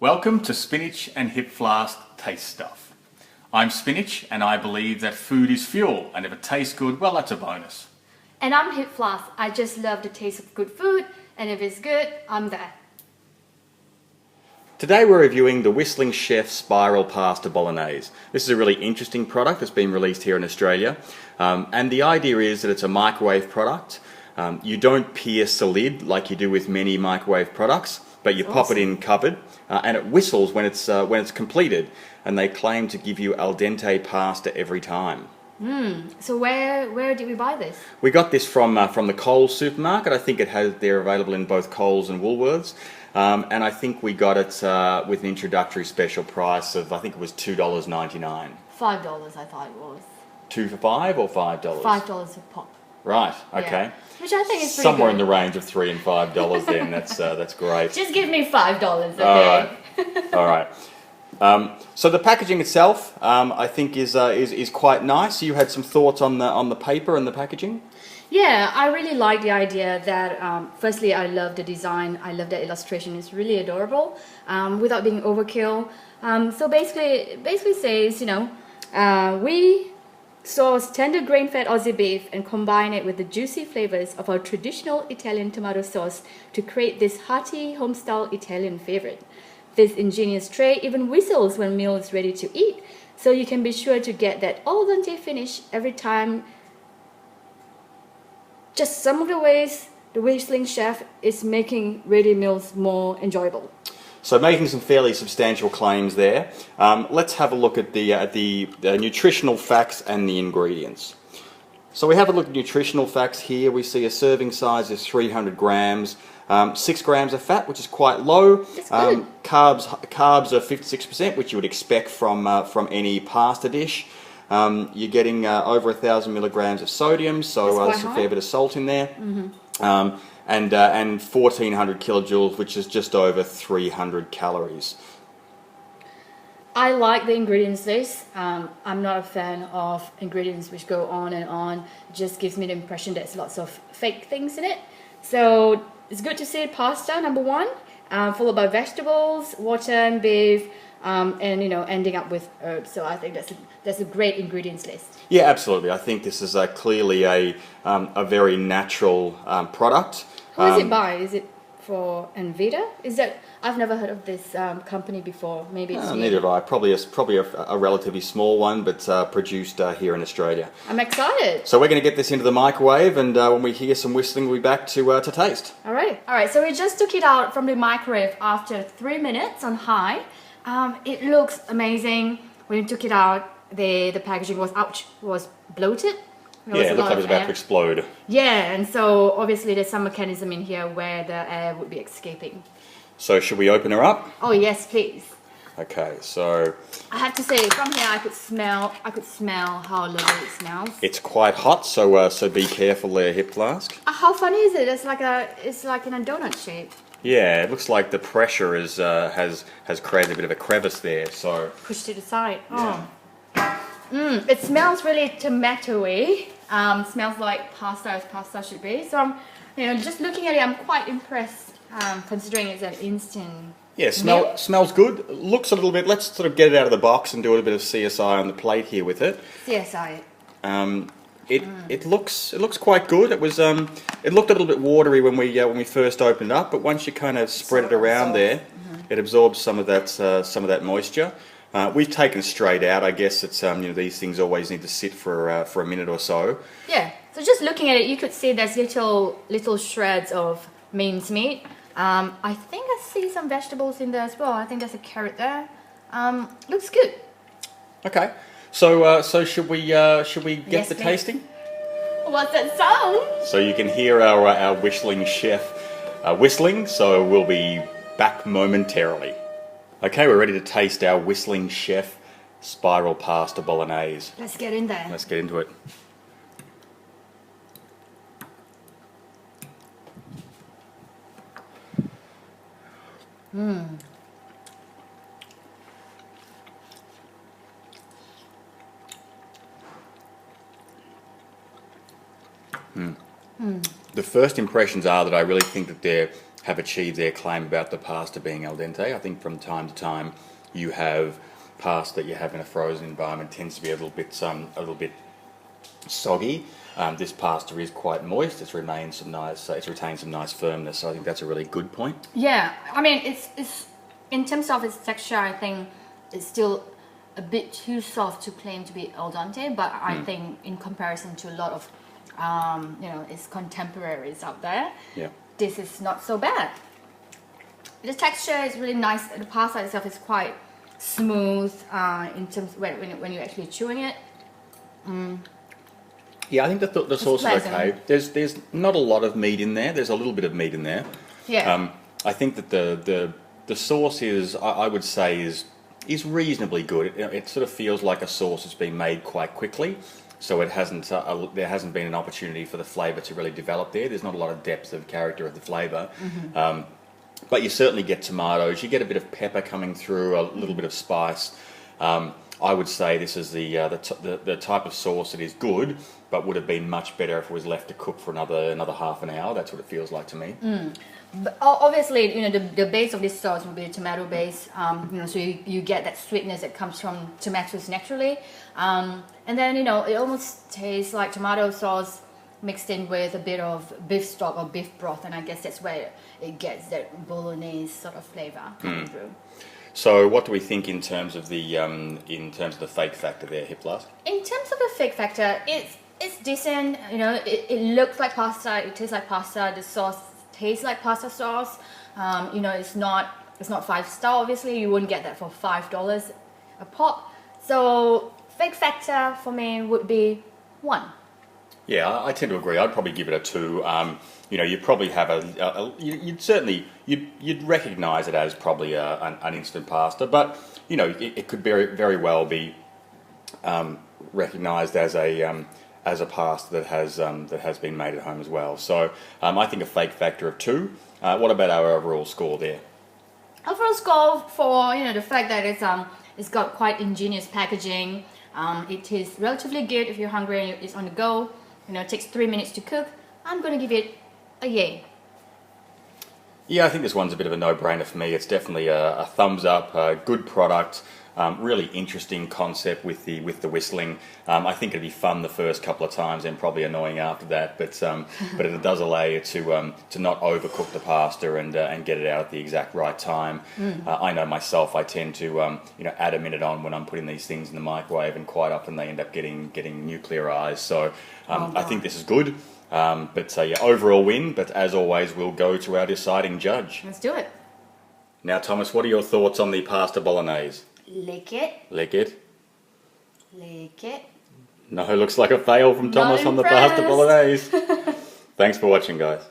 Welcome to Spinach and Hipflask Taste Stuff. I'm Spinach and I believe that food is fuel, and if it tastes good, well, that's a bonus. And I'm Hipflask. I just love the taste of good food, and if it's good, I'm there. Today we're reviewing the Whistling Chef Spiral Pasta Bolognese. This is a really interesting product that's been released here in Australia. And the idea is that it's a microwave product. You don't pierce the lid like you do with many microwave products, but you pop it in covered, and it whistles when it's completed. And they claim to give you al dente pasta every time. So where did we buy this? We got this from the Coles supermarket. I think they're available in both Coles and Woolworths. And I think we got it with an introductory special price of, I think it was $2.99. $5, I thought it was. 2 for $5 or $5? $5 a pop. Right. Okay. Yeah. Which I think is pretty somewhere good. in the range of $3 and $5. Then that's great. Just give me $5, okay? All right. So the packaging itself, I think is quite nice. You had some thoughts on the paper and the packaging. Yeah, I really like the idea that, firstly, I love the design. I love the illustration. It's really adorable, without being overkill. So basically says, we source tender grain-fed Aussie beef and combine it with the juicy flavors of our traditional Italian tomato sauce to create this hearty home-style Italian favorite. This ingenious tray even whistles when meal is ready to eat, so you can be sure to get that al dente finish every time. Just some of the ways the Whistling Chef is making ready meals more enjoyable. So making some fairly substantial claims there. Let's have a look at the nutritional facts and the ingredients. So we have a look at nutritional facts here. We see a serving size is 300 grams, 6 grams of fat, which is quite low. That's good. Carbs are 56%, which you would expect from any pasta dish. You're getting over 1,000 milligrams of sodium, so there's a fair bit of salt in there. Mm-hmm. And 1,400 kilojoules, which is just over 300 calories. I like the ingredients list. I'm not a fan of ingredients which go on and on. It just gives me the impression there's lots of fake things in it. So it's good to see pasta, number one, followed by vegetables, water and beef, and ending up with herbs. So I think that's a great ingredients list. Yeah, absolutely. I think this is clearly a very natural product. Who is it by? Is it for Envita? I've never heard of this company before. Maybe it's neither have I. Probably a relatively small one, but produced here in Australia. I'm excited. So we're going to get this into the microwave, and when we hear some whistling, we'll be back to taste. All right. So we just took it out from the microwave after 3 minutes on high. It looks amazing. When we took it out, the packaging was bloated. It looked like it was about to explode. Yeah, and so obviously there's some mechanism in here where the air would be escaping. So should we open her up? Oh yes, please. Okay, so I have to say, from here I could smell how lovely it smells. It's quite hot, so be careful there, Hipflask. How funny is it? It's like in a donut shape. Yeah, it looks like the pressure has created a bit of a crevice there. So pushed to the side. Yeah. It smells really tomatoey. Smells like pasta as pasta should be. So I'm, just looking at it, I'm quite impressed. Considering it's an instant. Yeah, smells good. Looks a little bit. Let's sort of get it out of the box and do a little bit of CSI on the plate here with it. CSI. It looks quite good. It looked a little bit watery when we first opened it up, but once you kind of spread it around there, it absorbs some of that moisture. We've taken it straight out. I guess it's these things always need to sit for a minute or so. Yeah. So just looking at it, you could see there's little shreds of minced meat. I think I see some vegetables in there as well. I think there's a carrot there. Looks good. Okay. So should we get the tasting? What's that sound? So you can hear our Whistling Chef whistling. So we'll be back momentarily. Okay, we're ready to taste our Whistling Chef Spiral Pasta Bolognese. Let's get in there. Let's get into it. The first impressions are that I really think that they're have achieved their claim about the pasta being al dente. I think from time to time you have pasta that you have in a frozen environment tends to be a little bit soggy. This pasta is quite moist. It's retained some nice firmness. So I think that's a really good point. Yeah, I mean, it's in terms of its texture, I think it's still a bit too soft to claim to be al dente. But I think in comparison to a lot of, its contemporaries out there, this is not so bad. The texture is really nice. The pasta itself is quite smooth in terms when you're actually chewing it. Yeah, I think the sauce is okay. There's not a lot of meat in there. There's a little bit of meat in there. Yeah. I think that the sauce is, I would say, is reasonably good. It sort of feels like a sauce that's been made quite quickly, so it hasn't there hasn't been an opportunity for the flavour to really develop there. There's not a lot of depth of character of the flavour. But you certainly get tomatoes. You get a bit of pepper coming through, a little bit of spice. I would say this is the type of sauce that is good, but would have been much better if it was left to cook for another half an hour. That's what it feels like to me. But obviously, the base of this sauce will be a tomato base. So you get that sweetness that comes from tomatoes naturally, and then it almost tastes like tomato sauce mixed in with a bit of beef stock or beef broth, and I guess that's where it gets that Bolognese sort of flavor coming through. So, what do we think in terms of the fake factor there, Hipflask? In terms of the fake factor, it's decent. It looks like pasta. It tastes like pasta. The sauce tastes like pasta sauce. It's not 5-star. Obviously, you wouldn't get that for $5 a pop. So, fake factor for me would be 1. Yeah, I tend to agree. I'd probably give it a 2. You probably have you'd recognise it as probably an instant pasta, but it could very well be recognised as a pasta that has been made at home as well. So I think a fake factor of 2. What about our overall score there? Overall score for the fact that it's got quite ingenious packaging. It is relatively good if you're hungry and it's on the go. It takes 3 minutes to cook. I'm going to give it a yay. Yeah, I think this one's a bit of a no-brainer for me. It's definitely a thumbs up, a good product, really interesting concept with the whistling. I think it'd be fun the first couple of times and probably annoying after that, but it does allow you to not overcook the pasta and get it out at the exact right time. I know myself, I tend to add a minute on when I'm putting these things in the microwave, and quite often they end up getting nuclear eyes. So I think this is good. Overall win, but as always, we'll go to our deciding judge. Let's do it. Now, Thomas, what are your thoughts on the pasta bolognese? Lick it. Lick it. Lick it. No, looks like a fail from Thomas on the pasta bolognese. Thanks for watching, guys.